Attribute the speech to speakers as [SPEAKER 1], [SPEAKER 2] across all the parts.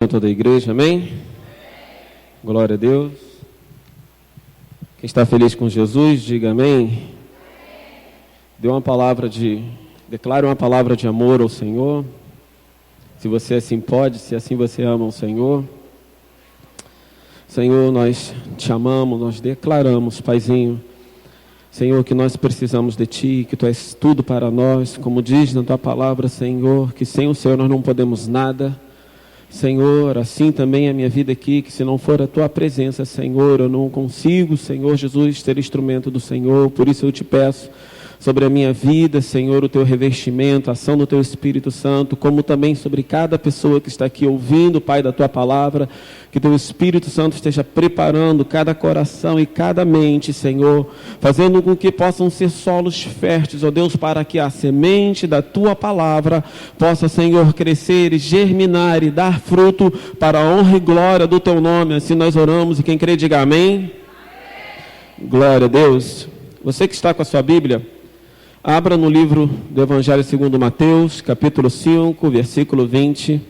[SPEAKER 1] Toda a igreja, amém? Glória a Deus. Quem está feliz com Jesus, diga amém. Declare uma palavra de amor ao Senhor. Se você assim pode, se assim você ama o Senhor. Senhor, nós te amamos, nós declaramos, Paizinho, Senhor, que nós precisamos de Ti, que Tu és tudo para nós, como diz na Tua palavra, Senhor, que sem o Senhor nós não podemos nada. Senhor, assim também a minha vida aqui, que se não for a Tua presença, Senhor, eu não consigo, Senhor Jesus, ser instrumento do Senhor. Por isso eu te peço sobre a minha vida, Senhor, o Teu revestimento, a ação do Teu Espírito Santo, como também sobre cada pessoa que está aqui ouvindo, Pai, da Tua palavra, que Teu Espírito Santo esteja preparando cada coração e cada mente, Senhor, fazendo com que possam ser solos férteis, ó Deus, para que a semente da Tua palavra possa, Senhor, crescer e germinar e dar fruto para a honra e glória do Teu nome. Assim nós oramos e quem crê diga amém. Glória a Deus. Você que está com a sua Bíblia, abra no livro do Evangelho segundo Mateus, capítulo 5, versículo 20.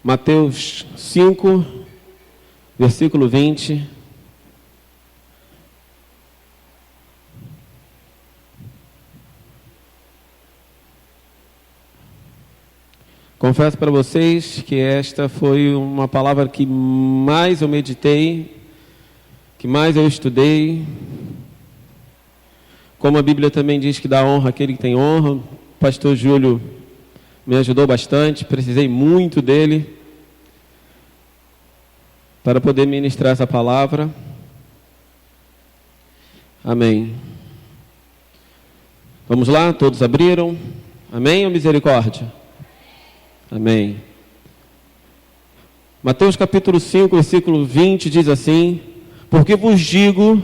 [SPEAKER 1] Mateus 5, versículo 20. Confesso para vocês que esta foi uma palavra que mais eu meditei, que mais eu estudei. Como a Bíblia também diz que dá honra àquele que tem honra, o pastor Júlio me ajudou bastante, precisei muito dele para poder ministrar essa palavra. Amém. Vamos lá, todos abriram? Amém ou misericórdia? Amém. Mateus capítulo 5, versículo 20 diz assim: porque vos digo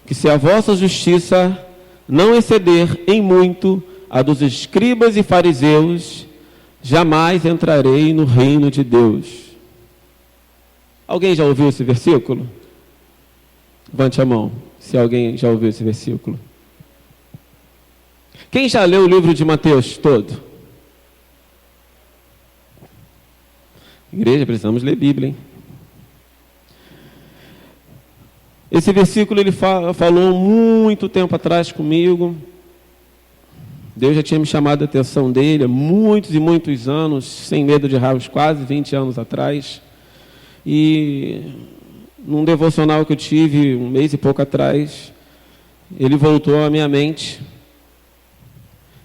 [SPEAKER 1] que se a vossa justiça não exceder em muito a dos escribas e fariseus, jamais entrarei no reino de Deus. Alguém já ouviu esse versículo? Levante a mão, se alguém já ouviu esse versículo. Quem já leu o livro de Mateus todo? Igreja, precisamos ler Bíblia, hein? Esse versículo ele falou muito tempo atrás comigo. Deus já tinha me chamado a atenção dele há muitos e muitos anos, sem medo de errar, quase 20 anos atrás. E num devocional que eu tive um mês e pouco atrás, ele voltou à minha mente,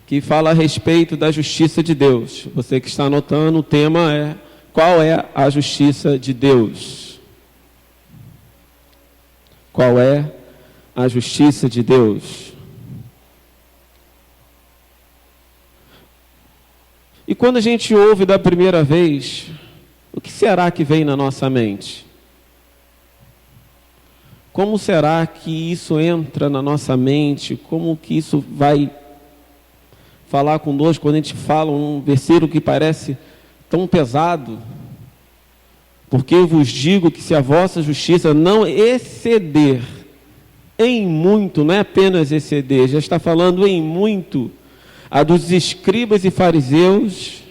[SPEAKER 1] que fala a respeito da justiça de Deus. Você que está anotando, o tema é: qual é a justiça de Deus? Qual é a justiça de Deus? E quando a gente ouve da primeira vez, o que será que vem na nossa mente? Como será que isso entra na nossa mente? Como que isso vai falar conosco quando a gente fala um versículo que parece tão pesado? Porque eu vos digo que se a vossa justiça não exceder em muito, não é apenas exceder, já está falando em muito, a dos escribas e fariseus,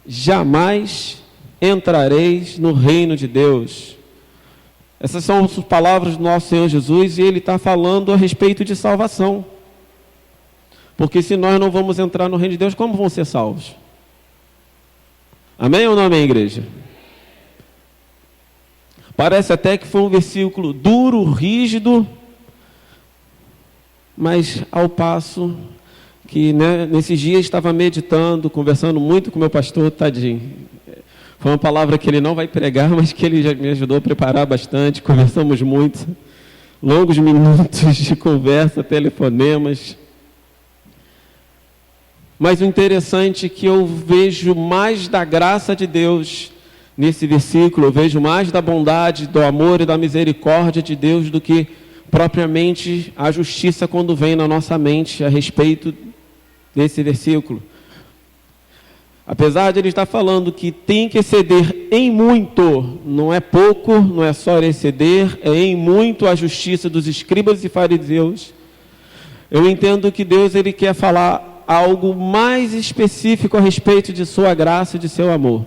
[SPEAKER 1] jamais entrareis no reino de Deus. Essas são as palavras do nosso Senhor Jesus, e Ele está falando a respeito de salvação. Porque se nós não vamos entrar no reino de Deus, como vão ser salvos? Amém ou não amém, igreja? Parece até que foi um versículo duro, rígido, mas ao passo que, né, nesses dias estava meditando, conversando muito com meu pastor, tadinho. Foi uma palavra que ele não vai pregar, mas que ele já me ajudou a preparar bastante, conversamos muito, longos minutos de conversa, telefonemas. Mas o interessante é que eu vejo mais da graça de Deus nesse versículo, eu vejo mais da bondade, do amor e da misericórdia de Deus do que propriamente a justiça quando vem na nossa mente a respeito desse versículo. Apesar de ele estar falando que tem que exceder em muito, não é pouco, não é só exceder, é em muito a justiça dos escribas e fariseus, eu entendo que Deus ele quer falar algo mais específico a respeito de sua graça e de seu amor.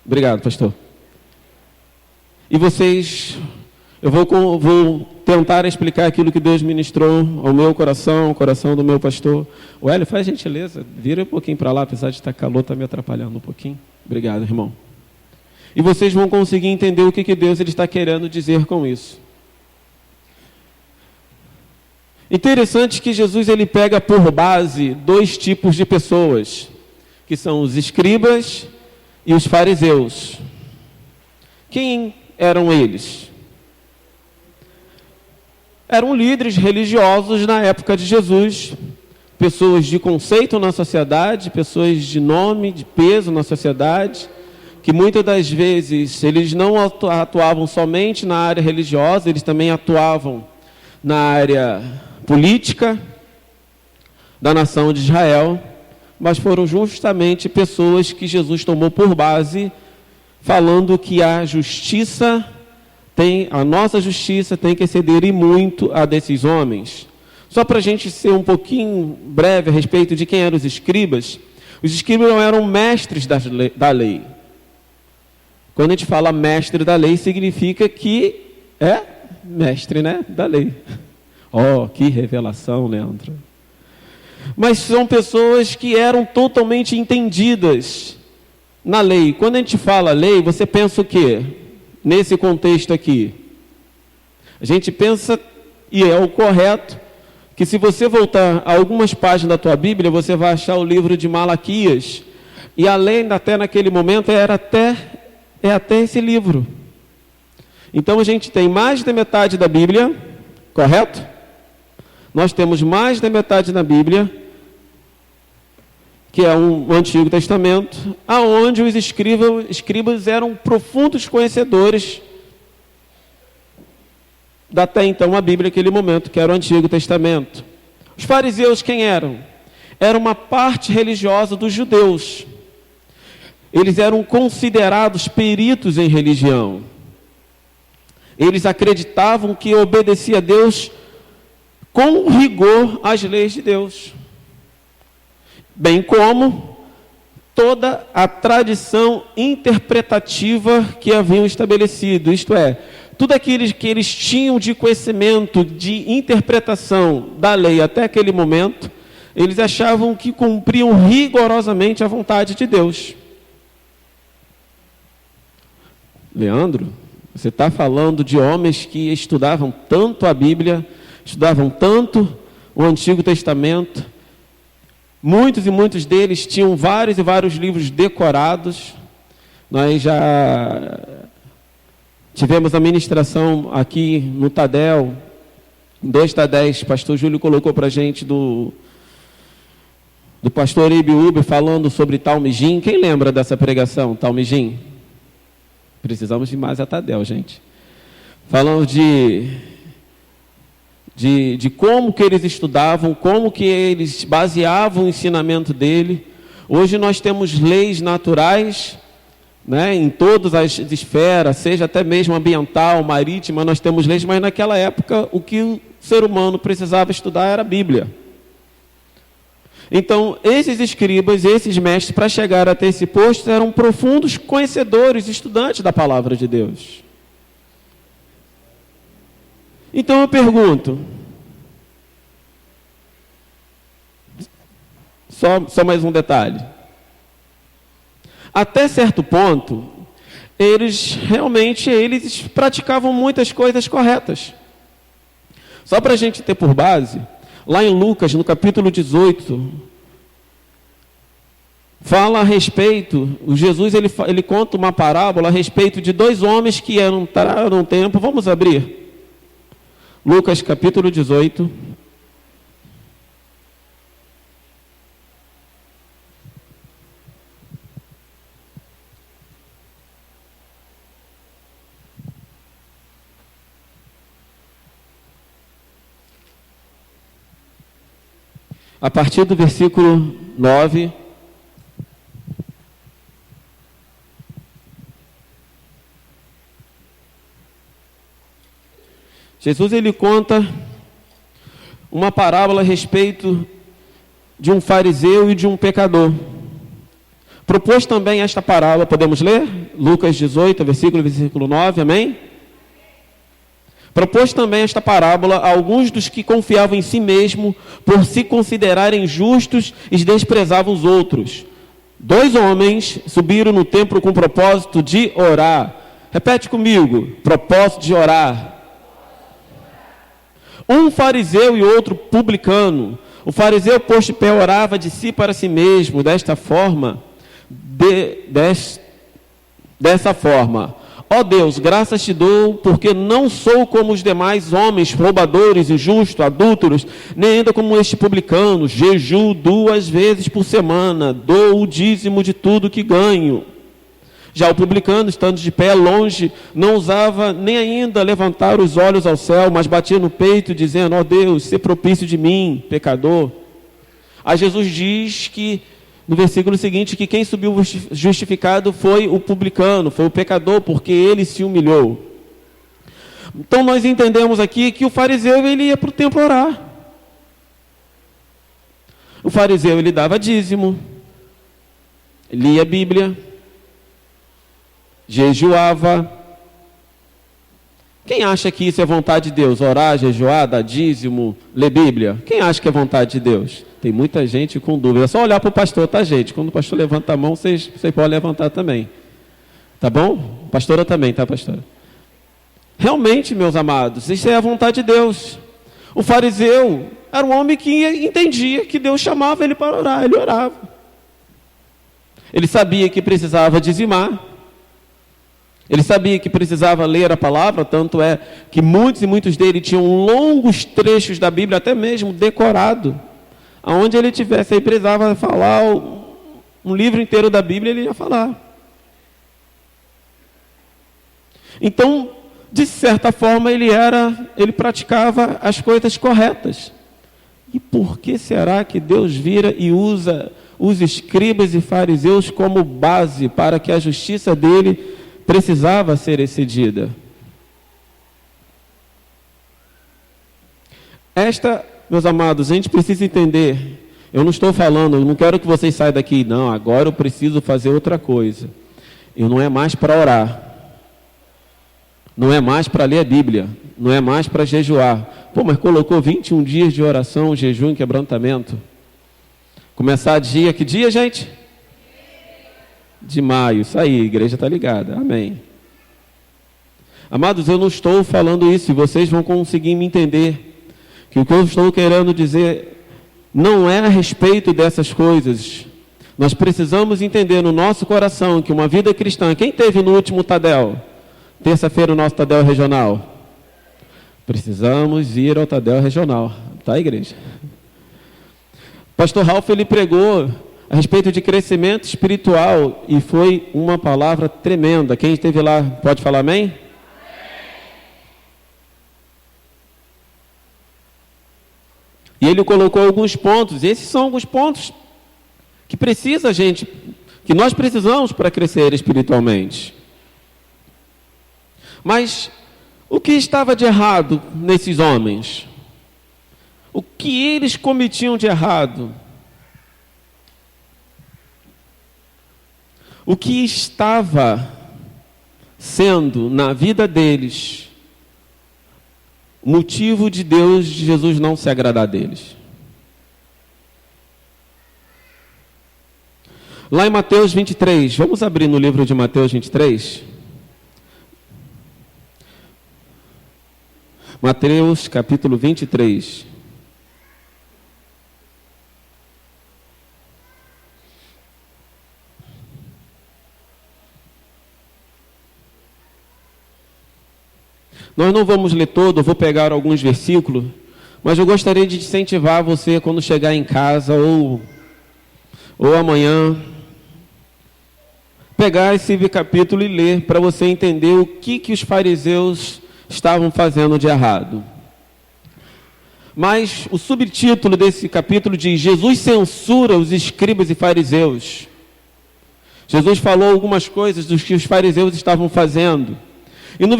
[SPEAKER 1] Obrigado, pastor. E vocês, eu vou tentar explicar aquilo que Deus ministrou ao meu coração, ao coração do meu pastor. O Hélio, faz gentileza, vira um pouquinho para lá, apesar de estar calor, está me atrapalhando um pouquinho. Obrigado, irmão. E vocês vão conseguir entender o que Deus ele está querendo dizer com isso. Interessante que Jesus ele pega por base dois tipos de pessoas, que são os escribas e os fariseus. Quem eram eles? Eram líderes religiosos na época de Jesus, pessoas de conceito na sociedade, pessoas de nome, de peso na sociedade, que muitas das vezes eles não atuavam somente na área religiosa, eles também atuavam na área política da nação de Israel, mas foram justamente pessoas que Jesus tomou por base, falando que a nossa justiça tem que exceder e muito a desses homens. Só para a gente ser um pouquinho breve a respeito de quem eram os escribas não eram mestres da lei. Quando a gente fala mestre da lei, significa que é mestre, né, da lei. Oh, que revelação, Leandro. Mas são pessoas que eram totalmente entendidas na lei. Quando a gente fala lei, você pensa o quê? Nesse contexto aqui. A gente pensa, e é o correto, que se você voltar a algumas páginas da tua Bíblia, você vai achar o livro de Malaquias. E além, até naquele momento, é até esse livro. Então a gente tem mais da metade da Bíblia, correto? Nós temos mais da metade da Bíblia, que é o Antigo Testamento, aonde os escribas eram profundos conhecedores da até então a Bíblia naquele momento, que era o Antigo Testamento. Os fariseus quem eram? Era uma parte religiosa dos judeus. Eles eram considerados peritos em religião. Eles acreditavam que obedecia a Deus com rigor às leis de Deus, bem como toda a tradição interpretativa que haviam estabelecido, isto é, tudo aquilo que eles tinham de conhecimento, de interpretação da lei até aquele momento, eles achavam que cumpriam rigorosamente a vontade de Deus. Leandro, você está falando de homens que estudavam tanto a Bíblia, estudavam tanto o Antigo Testamento, muitos e muitos deles tinham vários e vários livros decorados. Nós já tivemos a ministração aqui no Tadel, 2 Tadéis, o pastor Júlio colocou para a gente do pastor Ibiúbe falando sobre Talmijim. Quem lembra dessa pregação, Talmijim? Precisamos de mais a Tadel, gente. Falando de como que eles estudavam, como que eles baseavam o ensinamento dele. Hoje nós temos leis naturais, né, em todas as esferas, seja até mesmo ambiental, marítima, nós temos leis, mas naquela época o que o ser humano precisava estudar era a Bíblia. Então, esses escribas, esses mestres, para chegar até esse posto, eram profundos conhecedores, estudantes da palavra de Deus. Então eu pergunto, só mais um detalhe. Até certo ponto, eles praticavam muitas coisas corretas. Só para a gente ter por base, lá em Lucas, no capítulo 18, fala a respeito, Jesus ele conta uma parábola a respeito de dois homens que entraram num templo. Vamos abrir. Lucas capítulo 18. A partir do versículo 9. Jesus ele conta uma parábola a respeito de um fariseu e de um pecador. Propôs também esta parábola, podemos ler? Lucas 18, versículo 9, amém? Propôs também esta parábola a alguns dos que confiavam em si mesmo, por se considerarem justos e desprezavam os outros. 2 homens subiram no templo com o propósito de orar. Repete comigo, propósito de orar. Um fariseu e outro publicano. O fariseu, posto de pé, orava de si para si mesmo, desta forma, dessa forma: ó Deus, graças te dou, porque não sou como os demais homens, roubadores, injustos, adúlteros, nem ainda como este publicano. Jejuo 2 vezes por semana, dou o dízimo de tudo que ganho. Já o publicano, estando de pé longe, não ousava nem ainda levantar os olhos ao céu, mas batia no peito, dizendo: ó Deus, sê propício de mim, pecador. Aí Jesus diz que, no versículo seguinte, que quem subiu justificado foi o publicano, foi o pecador, porque ele se humilhou. Então nós entendemos aqui que o fariseu, ele ia para o templo orar. O fariseu, ele dava dízimo, lia a Bíblia, jejuava. Quem acha que isso é vontade de Deus? Orar, jejuar, dar dízimo, ler Bíblia? Quem acha que é vontade de Deus? Tem muita gente com dúvida. É só olhar para o pastor, tá, gente? Quando o pastor levanta a mão, vocês podem levantar também. Tá bom? Pastora também, tá, pastora? Realmente, meus amados, isso é a vontade de Deus. O fariseu era um homem que entendia que Deus chamava ele para orar, ele orava. Ele sabia que precisava dizimar. Ele sabia que precisava ler a palavra, tanto é que muitos e muitos dele tinham longos trechos da Bíblia, até mesmo decorado. Aonde ele tivesse, ele precisava falar um livro inteiro da Bíblia, ele ia falar. Então, de certa forma, ele praticava as coisas corretas. E por que será que Deus vira e usa os escribas e fariseus como base para que a justiça dele precisava ser excedida? Meus amados, a gente precisa entender. Eu não estou falando, eu não quero que vocês saiam daqui, não, agora eu preciso fazer outra coisa. Eu não é mais para orar. Não é mais para ler a Bíblia. Não é mais para jejuar. Pô, mas colocou 21 dias de oração, jejum e quebrantamento. Começar dia, que dia, gente? De maio, isso aí, a igreja está ligada, amém. Amados, eu não estou falando isso, e vocês vão conseguir me entender, que o que eu estou querendo dizer não é a respeito dessas coisas. Nós precisamos entender no nosso coração que uma vida cristã, quem teve no último Tadel? Terça-feira o nosso Tadel regional. Precisamos ir ao Tadel regional, tá, igreja? Pastor Ralph, ele pregou a respeito de crescimento espiritual, e foi uma palavra tremenda. Quem esteve lá pode falar amém? E ele colocou alguns pontos, e esses são alguns pontos que que nós precisamos para crescer espiritualmente. Mas o que estava de errado nesses homens? O que eles cometiam de errado? O que estava sendo na vida deles motivo de Deus, de Jesus não se agradar deles? Lá em Mateus 23, vamos abrir no livro de Mateus 23. Mateus capítulo 23. Nós não vamos ler todo, eu vou pegar alguns versículos, mas eu gostaria de incentivar você, quando chegar em casa ou amanhã, pegar esse capítulo e ler, para você entender o que os fariseus estavam fazendo de errado. Mas o subtítulo desse capítulo diz: Jesus censura os escribas e fariseus. Jesus falou algumas coisas dos que os fariseus estavam fazendo. E no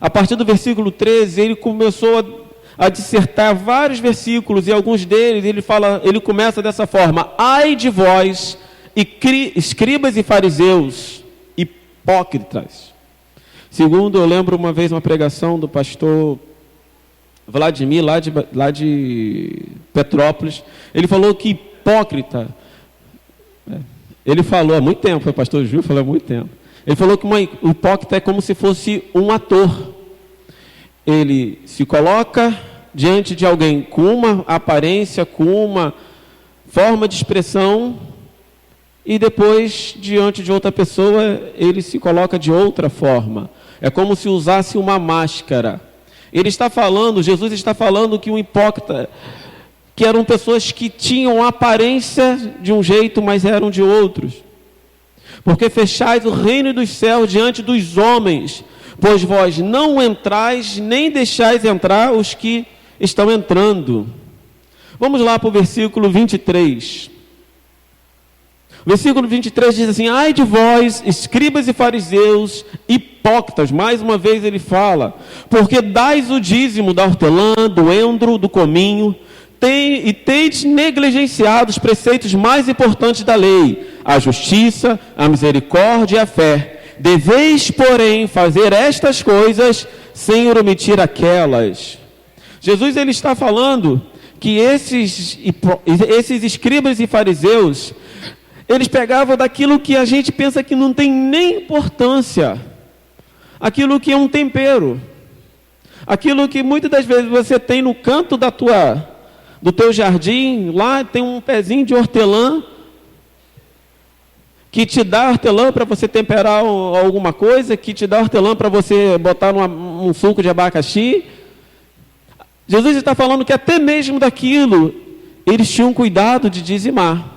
[SPEAKER 1] a partir do versículo 13, ele começou a dissertar vários versículos, e alguns deles ele começa dessa forma: ai de vós, escribas e fariseus, hipócritas. Segundo, eu lembro uma vez uma pregação do pastor Vladimir, lá de Petrópolis. Ele falou que hipócrita, ele falou há muito tempo, o pastor Júlio falou há muito tempo. Ele falou que o hipócrita é como se fosse um ator. Ele se coloca diante de alguém com uma aparência, com uma forma de expressão, e depois, diante de outra pessoa, ele se coloca de outra forma. É como se usasse uma máscara. Jesus está falando que um hipócrita, que eram pessoas que tinham a aparência de um jeito, mas eram de outros. Porque fechais o reino dos céus diante dos homens, pois vós não entrais, nem deixais entrar os que estão entrando. Vamos lá para o versículo 23. O versículo 23 diz assim: ai de vós, escribas e fariseus, hipócritas. Mais uma vez ele fala: porque dais o dízimo da hortelã, do endro, do cominho, e tendes negligenciado os preceitos mais importantes da lei, a justiça, a misericórdia e a fé. Deveis, porém, fazer estas coisas sem omitir aquelas. Jesus ele está falando que esses escribas e fariseus, eles pegavam daquilo que a gente pensa que não tem nem importância, aquilo que é um tempero, aquilo que muitas das vezes você tem no canto do teu jardim, lá tem um pezinho de hortelã, que te dá hortelã para você temperar alguma coisa, que te dá hortelã para você botar num suco de abacaxi. Jesus está falando que até mesmo daquilo, eles tinham cuidado de dizimar.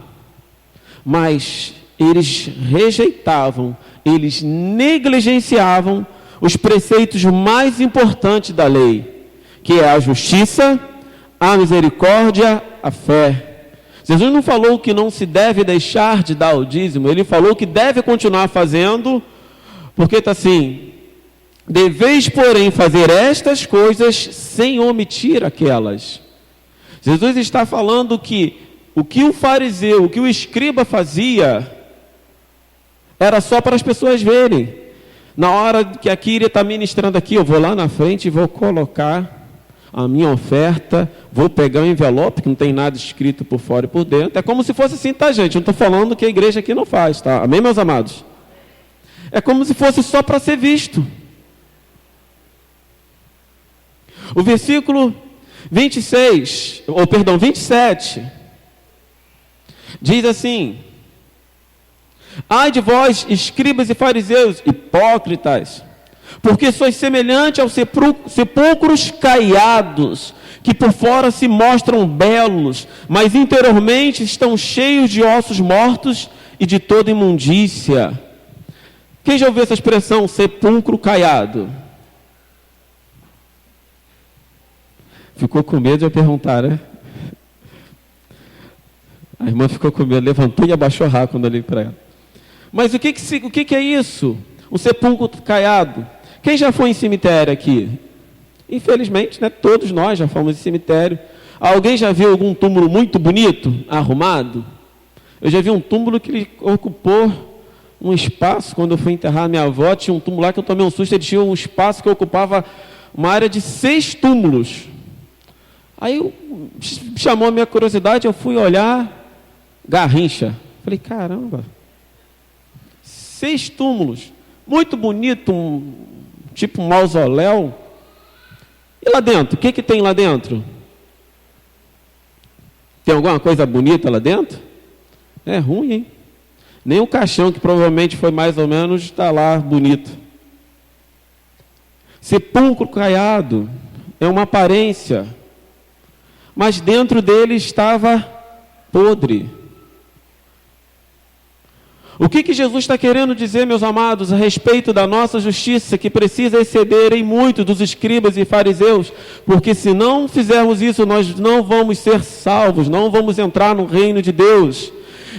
[SPEAKER 1] Mas eles rejeitavam, eles negligenciavam os preceitos mais importantes da lei, que é a justiça, a misericórdia, a fé. Jesus não falou que não se deve deixar de dar o dízimo, ele falou que deve continuar fazendo, porque está assim: deveis, porém, fazer estas coisas sem omitir aquelas. Jesus está falando que o que o fariseu, o que o escriba fazia, era só para as pessoas verem. Na hora que a Kíria está ministrando aqui, eu vou lá na frente e vou colocar a minha oferta, vou pegar um envelope que não tem nada escrito por fora e por dentro. É como se fosse assim, tá, gente? Eu não estou falando que a igreja aqui não faz, tá? Amém, meus amados? É como se fosse só para ser visto. O versículo 27, diz assim: ai de vós, escribas e fariseus, hipócritas, porque sois semelhante aos sepulcros caiados, que por fora se mostram belos, mas interiormente estão cheios de ossos mortos e de toda imundícia. Quem já ouviu essa expressão, sepulcro caiado? Ficou com medo de eu perguntar, né? A irmã ficou com medo, levantou e abaixou a rá quando eu li para ela. Mas o que é isso? Um sepulcro caiado. Quem já foi em cemitério aqui? Infelizmente, né, todos nós já fomos em cemitério. Alguém já viu algum túmulo muito bonito, arrumado? Eu já vi um túmulo que ele ocupou um espaço. Quando eu fui enterrar minha avó, tinha um túmulo lá que eu tomei um susto. Ele tinha um espaço que ocupava uma área de 6 túmulos. Aí chamou a minha curiosidade, eu fui olhar, Garrincha. Falei, caramba, 6 túmulos, muito bonito, tipo um mausoléu. E lá dentro, o que tem lá dentro? Tem alguma coisa bonita lá dentro? É ruim, hein? Nem o caixão, que provavelmente foi mais ou menos, está lá bonito. Sepulcro caiado é uma aparência, mas dentro dele estava podre. O que Jesus está querendo dizer, meus amados, a respeito da nossa justiça, que precisa exceder em muito dos escribas e fariseus, porque se não fizermos isso, nós não vamos ser salvos, não vamos entrar no reino de Deus.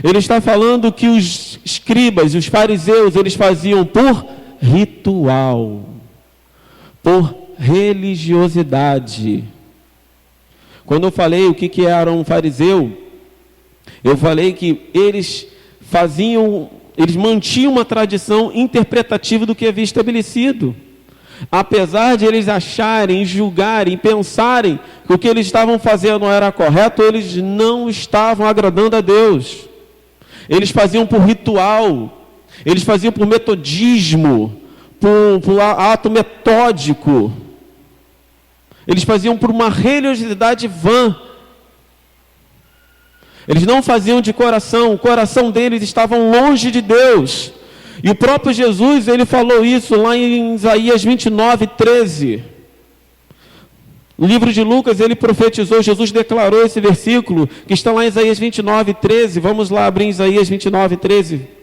[SPEAKER 1] Ele está falando que os escribas e os fariseus, eles faziam por ritual, por religiosidade. Quando eu falei o que era um fariseu, eu falei que eles mantinham uma tradição interpretativa do que havia estabelecido. Apesar de eles acharem, julgarem, pensarem que o que eles estavam fazendo não era correto, eles não estavam agradando a Deus. Eles faziam por ritual, eles faziam por metodismo, por ato metódico. Eles faziam por uma religiosidade vã. Eles não faziam de coração, o coração deles estava longe de Deus. E o próprio Jesus, ele falou isso lá em Isaías 29:13. No livro de Lucas, ele profetizou, Jesus declarou esse versículo, que está lá em Isaías 29:13. Vamos lá abrir Isaías 29:13.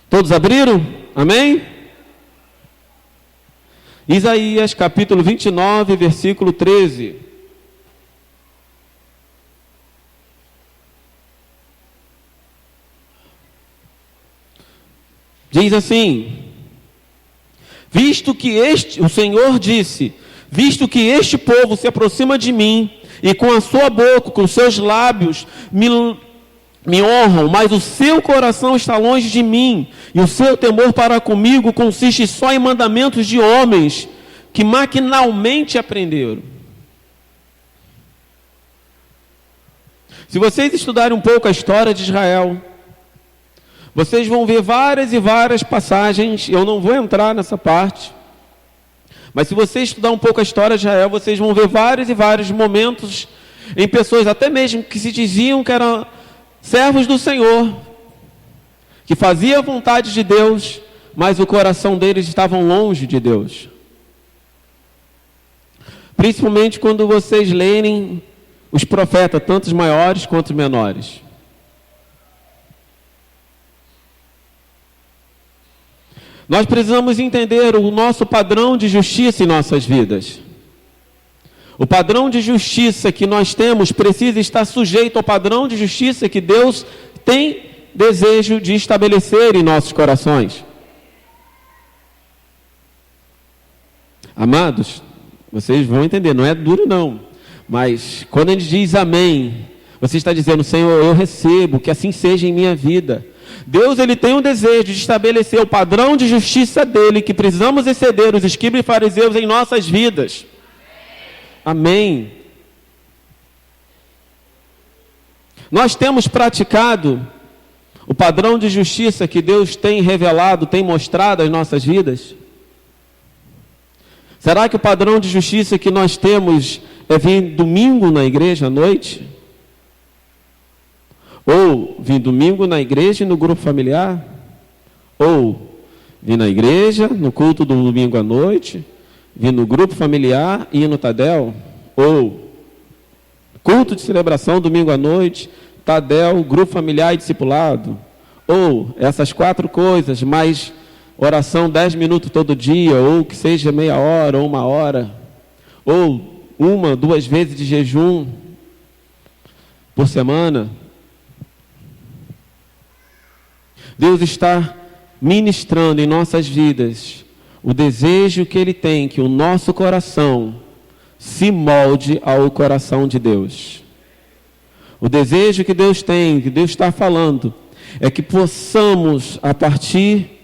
[SPEAKER 1] Todos abriram? Amém? Isaías capítulo 29, versículo 13. Diz assim: o Senhor disse, visto que este povo se aproxima de mim, e com a sua boca, com os seus lábios, me honram, mas o seu coração está longe de mim, e o seu temor para comigo consiste só em mandamentos de homens, que maquinalmente aprenderam. Se vocês estudarem um pouco a história de Israel, vocês vão ver várias e várias passagens, eu não vou entrar nessa parte, mas se você estudar um pouco a história de Israel, vocês vão ver vários e vários momentos em pessoas, até mesmo que se diziam que eram servos do Senhor, que faziam a vontade de Deus, mas o coração deles estava longe de Deus. Principalmente quando vocês lerem os profetas, tanto os maiores quanto os menores. Nós precisamos entender o nosso padrão de justiça em nossas vidas. O padrão de justiça que nós temos precisa estar sujeito ao padrão de justiça que Deus tem desejo de estabelecer em nossos corações. Amados, vocês vão entender, não é duro não, mas quando ele diz amém, você está dizendo: Senhor, eu recebo, que assim seja em minha vida. Deus, ele tem um desejo de estabelecer o padrão de justiça dele, que precisamos exceder os escribas e fariseus em nossas vidas. Amém. Nós temos praticado o padrão de justiça que Deus tem revelado, tem mostrado às nossas vidas? Será que o padrão de justiça que nós temos é vir domingo na igreja à noite? Ou vir domingo na igreja e no grupo familiar? Ou vir na igreja, no culto do domingo à noite, vir no grupo familiar e ir no Tadel? Ou culto de celebração domingo à noite, Tadel, grupo familiar e discipulado? Ou essas 4 coisas, mais oração 10 minutos todo dia, ou que seja meia hora ou 1 hora, ou 1, 2 vezes de jejum por semana? Deus está ministrando em nossas vidas o desejo que Ele tem que o nosso coração se molde ao coração de Deus. O desejo que Deus tem, que Deus está falando, é que possamos, a partir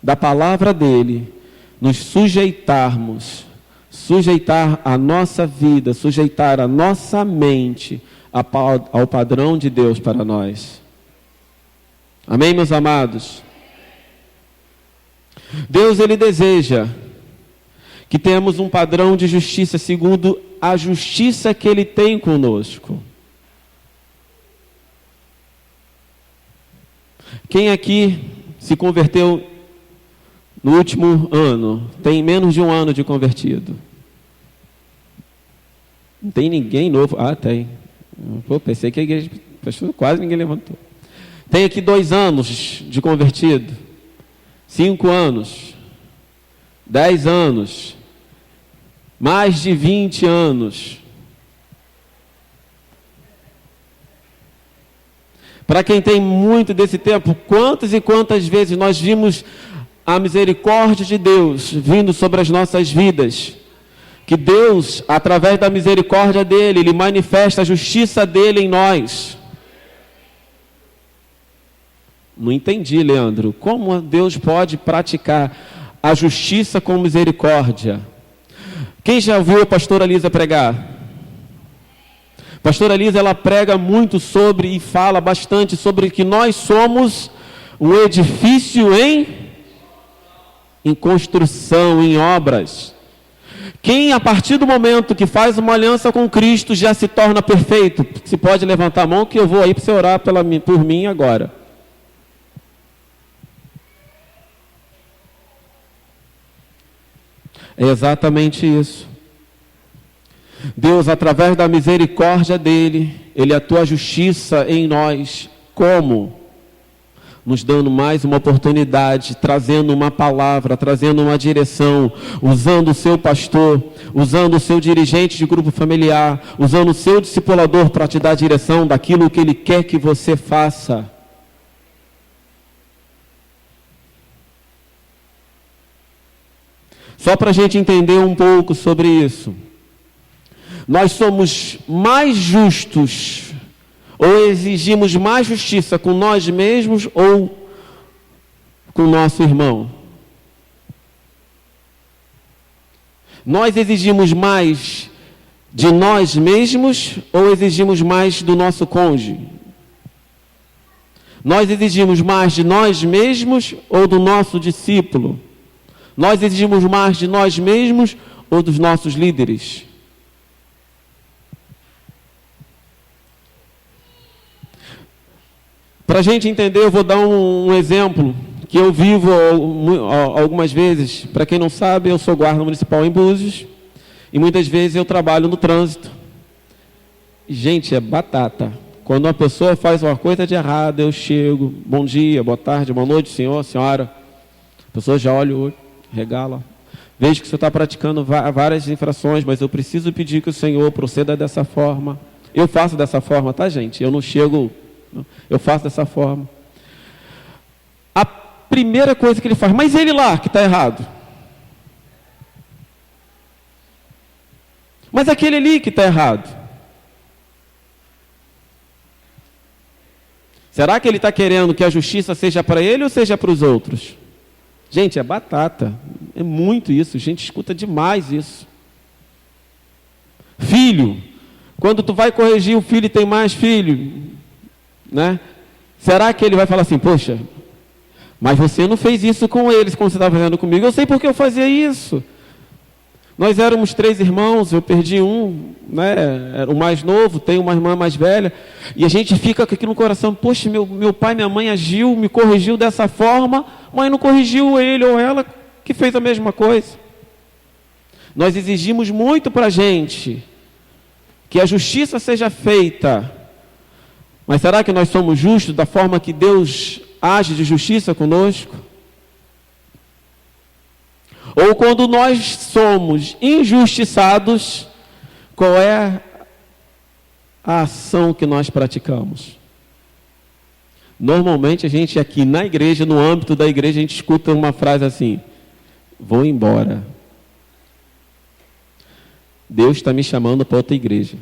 [SPEAKER 1] da palavra dEle, nos sujeitar a nossa vida, sujeitar a nossa mente ao padrão de Deus para nós. Amém, meus amados? Deus, Ele deseja que tenhamos um padrão de justiça segundo a justiça que Ele tem conosco. Quem aqui se converteu no último ano? Tem menos de 1 ano de convertido? Não tem ninguém novo? Ah, tem. Pô, pensei que a igreja, quase ninguém levantou. Tem aqui 2 anos de convertido? 5 anos? 10 anos? Mais de 20 anos? Para quem tem muito desse tempo, quantas e quantas vezes nós vimos a misericórdia de Deus vindo sobre as nossas vidas, que Deus, através da misericórdia dele, Ele manifesta a justiça dele em nós. Não entendi, Leandro. Como Deus pode praticar a justiça com misericórdia? Quem já ouviu a pastora Lisa pregar? Pastora Lisa, ela prega muito sobre e fala bastante sobre que nós somos um edifício em construção, em obras. Quem, a partir do momento que faz uma aliança com Cristo, já se torna perfeito? Se pode levantar a mão que eu vou aí para você orar por mim agora. É exatamente isso. Deus, através da misericórdia dele, Ele atua a justiça em nós. Como? Nos dando mais uma oportunidade, trazendo uma palavra, trazendo uma direção, usando o seu pastor, usando o seu dirigente de grupo familiar, usando o seu discipulador para te dar a direção daquilo que Ele quer que você faça. Só para a gente entender um pouco sobre isso. Nós somos mais justos, ou exigimos mais justiça com nós mesmos ou com o nosso irmão? Nós exigimos mais de nós mesmos ou exigimos mais do nosso cônjuge? Nós exigimos mais de nós mesmos ou do nosso discípulo? Nós exigimos mais de nós mesmos ou dos nossos líderes? Para a gente entender, eu vou dar um exemplo que eu vivo algumas vezes. Para quem não sabe, eu sou guarda municipal em Búzios e muitas vezes eu trabalho no trânsito. Gente, é batata. Quando uma pessoa faz uma coisa de errado, eu chego, bom dia, boa tarde, boa noite, senhor, senhora. A pessoa já olha o olho, regala. Vejo que o senhor está praticando várias infrações, mas eu preciso pedir que o senhor proceda dessa forma. Eu faço dessa forma, tá, gente? Eu não chego... Eu faço dessa forma. A primeira coisa que ele faz, mas ele lá que está errado. Mas aquele ali que está errado. Será que ele está querendo que a justiça seja para ele ou seja para os outros? Gente, é batata. É muito isso. A gente escuta demais isso. Filho. Quando tu vai corrigir o filho e tem mais filho... Né? Será que ele vai falar assim, poxa, mas você não fez isso com eles como você estava fazendo comigo? Eu sei porque eu fazia isso. Nós éramos 3 irmãos, eu perdi um, né? Era o mais novo, tenho uma irmã mais velha, e a gente fica aqui no coração, poxa, meu pai e minha mãe agiu, me corrigiu dessa forma, mas não corrigiu ele ou ela que fez a mesma coisa. Nós exigimos muito para a gente que a justiça seja feita. Mas será que nós somos justos da forma que Deus age de justiça conosco? Ou quando nós somos injustiçados, qual é a ação que nós praticamos? Normalmente a gente aqui na igreja, no âmbito da igreja, a gente escuta uma frase assim, vou embora. Deus está me chamando para outra igreja.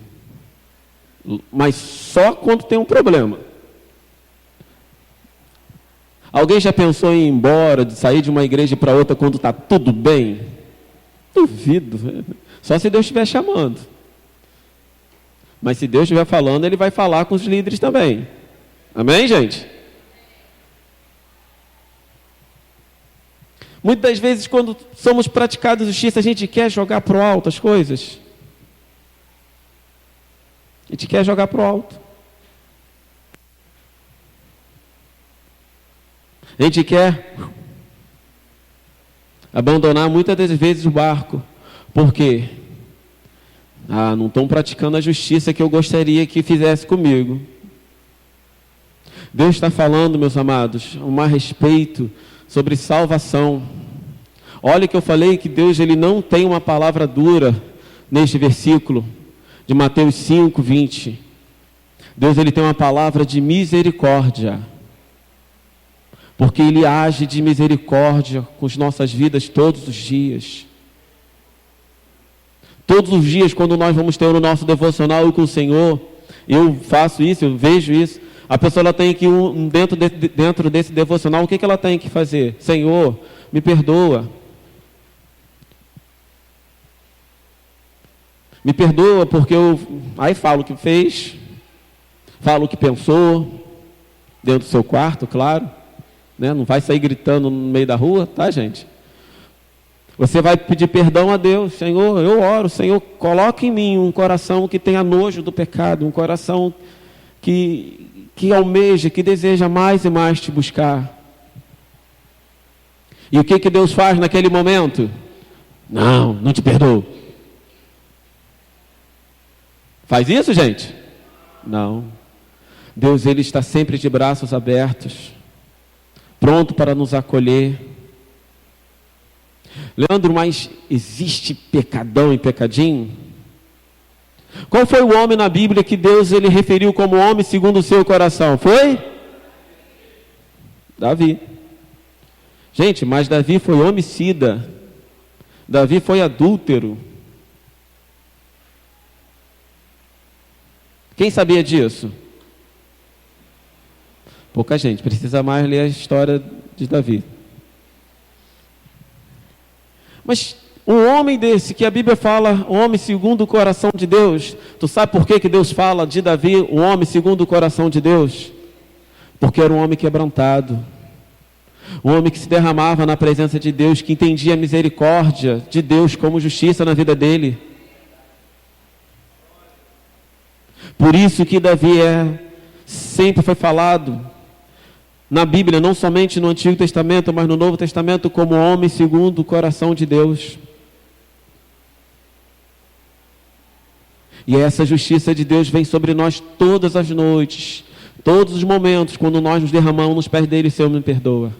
[SPEAKER 1] Mas só quando tem um problema. Alguém já pensou em ir embora, de sair de uma igreja para outra quando está tudo bem? Duvido. Só se Deus estiver chamando. Mas se Deus estiver falando, Ele vai falar com os líderes também. Amém, gente? Muitas vezes, quando somos praticados justiça, a gente quer jogar para o alto as coisas. A gente quer jogar para o alto. A gente quer abandonar muitas das vezes o barco. Por quê? Não estão praticando a justiça que eu gostaria que fizesse comigo. Deus está falando, meus amados, a respeito sobre salvação. Olha que eu falei que Deus ele não tem uma palavra dura neste versículo de Mateus 5, 20. Deus ele tem uma palavra de misericórdia. porque Ele age de misericórdia com as nossas vidas todos os dias. Todos os dias, quando nós vamos ter o nosso devocional com o Senhor, eu faço isso, eu vejo isso, a pessoa ela tem que, dentro desse devocional, o que ela tem que fazer? Senhor, me perdoa. Me perdoa porque aí falo o que fez, falo o que pensou, dentro do seu quarto, claro, né? Não vai sair gritando no meio da rua, tá, gente? Você vai pedir perdão a Deus. Senhor, eu oro, Senhor, coloque em mim um coração que tenha nojo do pecado, um coração que almeja, que deseja mais e mais te buscar. E o que Deus faz naquele momento? Não te perdoo. Faz isso, gente? Não. Deus, Ele está sempre de braços abertos, pronto para nos acolher. Leandro, mas existe pecadão e pecadinho? Qual foi o homem na Bíblia que Deus ele referiu como homem segundo o seu coração? Foi? Davi. Gente, mas Davi foi homicida. Davi foi adúltero. Quem sabia disso? Pouca gente, precisa mais ler a história de Davi. Mas um homem desse, que a Bíblia fala, um homem segundo o coração de Deus, tu sabe por que Deus fala de Davi, um homem segundo o coração de Deus? Porque era um homem quebrantado, um homem que se derramava na presença de Deus, que entendia a misericórdia de Deus como justiça na vida dele. Por isso que Davi sempre foi falado na Bíblia, não somente no Antigo Testamento, mas no Novo Testamento, como homem segundo o coração de Deus. E essa justiça de Deus vem sobre nós todas as noites, todos os momentos, quando nós nos derramamos nos pés dele, Senhor, me perdoa.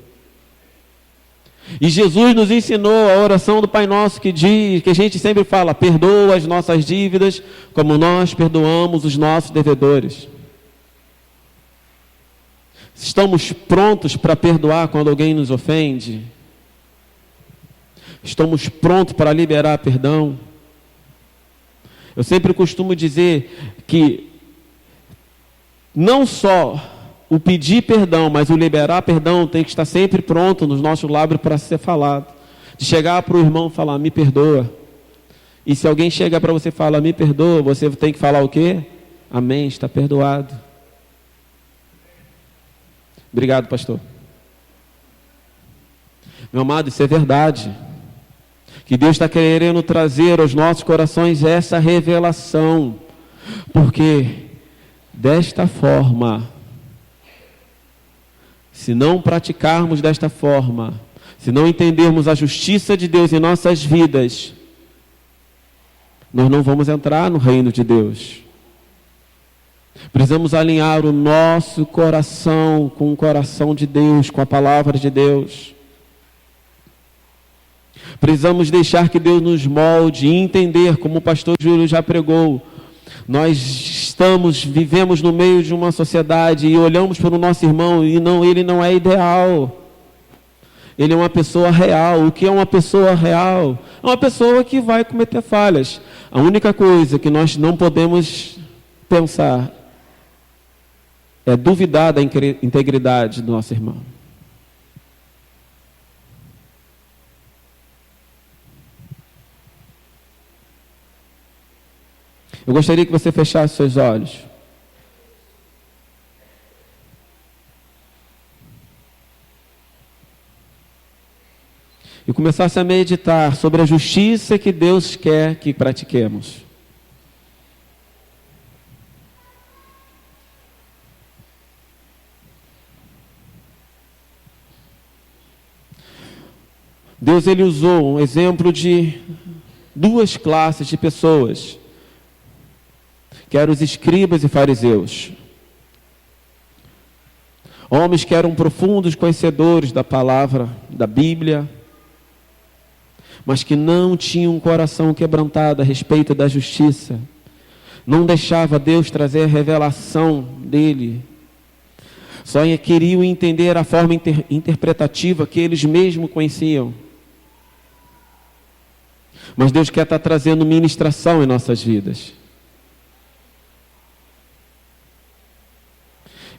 [SPEAKER 1] E Jesus nos ensinou a oração do Pai Nosso, que diz, que a gente sempre fala, perdoa as nossas dívidas, como nós perdoamos os nossos devedores. Estamos prontos para perdoar quando alguém nos ofende? Estamos prontos para liberar perdão? Eu sempre costumo dizer que não só o pedir perdão, mas o liberar perdão tem que estar sempre pronto nos nossos lábios para ser falado. De chegar para o irmão e falar, me perdoa. E se alguém chega para você e fala, me perdoa, você tem que falar o quê? Amém, está perdoado. Obrigado, pastor. Meu amado, isso é verdade. Que Deus está querendo trazer aos nossos corações essa revelação. Porque desta forma, se não praticarmos desta forma, se não entendermos a justiça de Deus em nossas vidas, nós não vamos entrar no reino de Deus. Precisamos alinhar o nosso coração com o coração de Deus, com a palavra de Deus. Precisamos deixar que Deus nos molde e entender, como o pastor Júlio já pregou. Nós vivemos no meio de uma sociedade e olhamos para o nosso irmão e ele não é ideal. Ele é uma pessoa real. O que é uma pessoa real? É uma pessoa que vai cometer falhas. A única coisa que nós não podemos pensar é duvidar da integridade do nosso irmão. Eu gostaria que você fechasse seus olhos. E começasse a meditar sobre a justiça que Deus quer que pratiquemos. Deus ele usou um exemplo de duas classes de pessoas, que eram os escribas e fariseus. Homens que eram profundos conhecedores da palavra, da Bíblia, mas que não tinham um coração quebrantado a respeito da justiça. Não deixava Deus trazer a revelação dele. só queriam entender a forma interpretativa que eles mesmos conheciam. Mas Deus quer estar trazendo ministração em nossas vidas.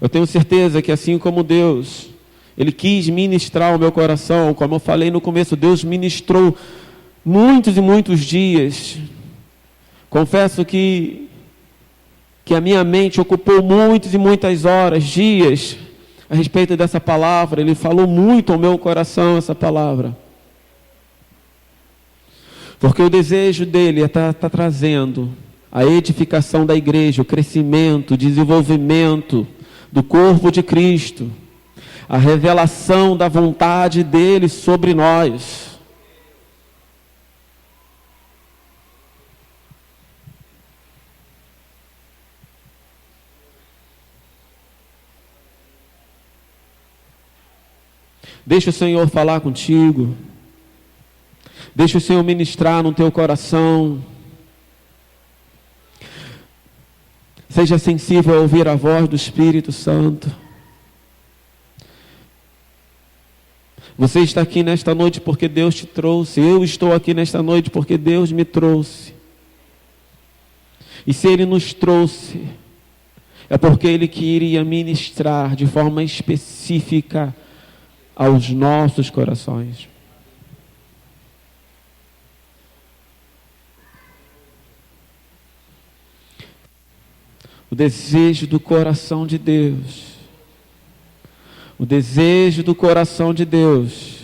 [SPEAKER 1] Eu tenho certeza que assim como Deus, Ele quis ministrar o meu coração, como eu falei no começo, Deus ministrou muitos e muitos dias. Confesso que a minha mente ocupou muitas e muitas horas, dias, a respeito dessa palavra. Ele falou muito ao meu coração essa palavra. Porque o desejo dele é estar trazendo a edificação da igreja, o crescimento, o desenvolvimento do corpo de Cristo, a revelação da vontade dele sobre nós. Deixa o Senhor falar contigo. Deixa o Senhor ministrar no teu coração. Seja sensível a ouvir a voz do Espírito Santo. Você está aqui nesta noite porque Deus te trouxe. Eu estou aqui nesta noite porque Deus me trouxe. E se Ele nos trouxe, é porque Ele queria ministrar de forma específica aos nossos corações. O desejo do coração de Deus, o desejo do coração de Deus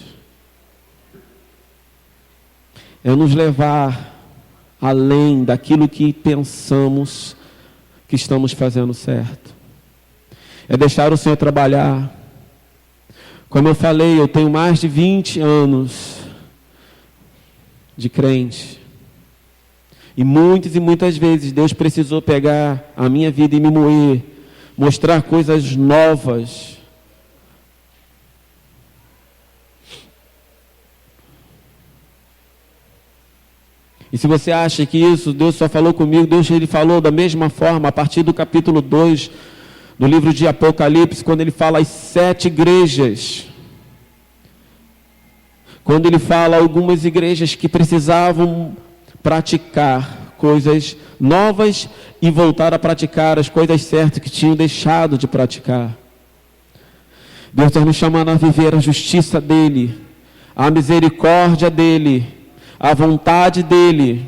[SPEAKER 1] é nos levar além daquilo que pensamos que estamos fazendo certo. É deixar o Senhor trabalhar. Como eu falei, eu tenho mais de 20 anos de crente. E muitas vezes Deus precisou pegar a minha vida e me moer, mostrar coisas novas. E se você acha que isso, Deus só falou comigo, Deus Ele falou da mesma forma, a partir do capítulo 2 do livro de Apocalipse, quando Ele fala as 7 igrejas. Quando Ele fala algumas igrejas que precisavam praticar coisas novas e voltar a praticar as coisas certas que tinham deixado de praticar. Deus está nos chamando a viver a justiça dEle, a misericórdia dEle, a vontade dEle.